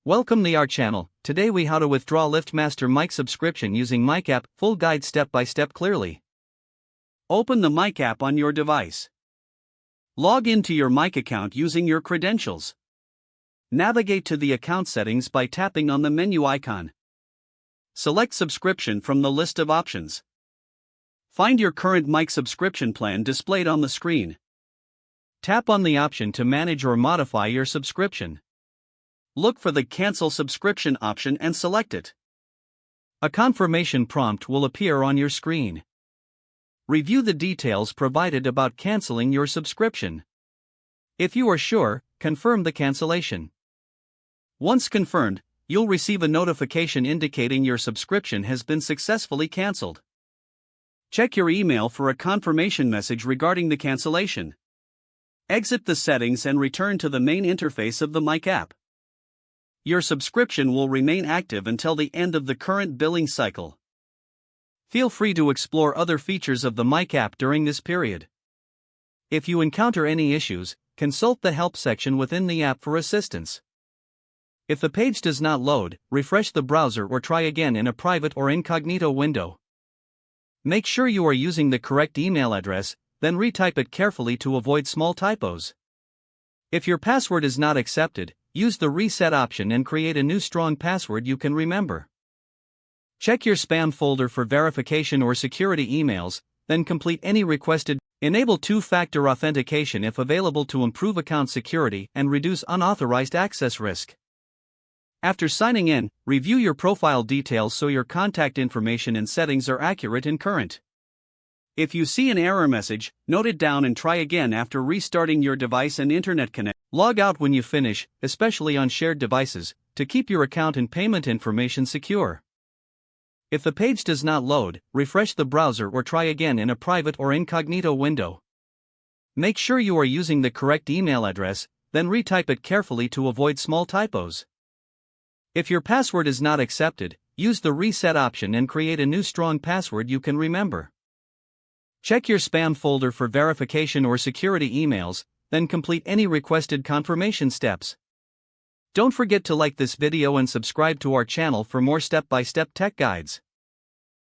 Welcome to our channel. Today we how to withdraw LiftMaster MyQ subscription using MyQ App, full guide step by step clearly. Open the MyQ App on your device. Log into your MyQ account using your credentials. Navigate to the account settings by tapping on the menu icon. Select subscription from the list of options. Find your current MyQ subscription plan displayed on the screen. Tap on the option to manage or modify your subscription. Look for the Cancel Subscription option and select it. A confirmation prompt will appear on your screen. Review the details provided about canceling your subscription. If you are sure, confirm the cancellation. Once confirmed, you'll receive a notification indicating your subscription has been successfully canceled. Check your email for a confirmation message regarding the cancellation. Exit the settings and return to the main interface of the MyQ App. Your subscription will remain active until the end of the current billing cycle. Feel free to explore other features of the MyQ App during this period. If you encounter any issues, consult the help section within the app for assistance. If the page does not load, refresh the browser or try again in a private or incognito window. Make sure you are using the correct email address, then retype it carefully to avoid small typos. If your password is not accepted, use the reset option and create a new strong password you can remember. Check your spam folder for verification or security emails, then complete any requested. Enable two-factor authentication if available to improve account security and reduce unauthorized access risk. After signing in, review your profile details so your contact information and settings are accurate and current. If you see an error message, note it down and try again after restarting your device and internet connection. Log out when you finish, especially on shared devices, to keep your account and payment information secure. If the page does not load, refresh the browser or try again in a private or incognito window. Make sure you are using the correct email address, then retype it carefully to avoid small typos. If your password is not accepted, use the reset option and create a new strong password you can remember. Check your spam folder for verification or security emails, then complete any requested confirmation steps. Don't forget to like this video and subscribe to our channel for more step-by-step tech guides.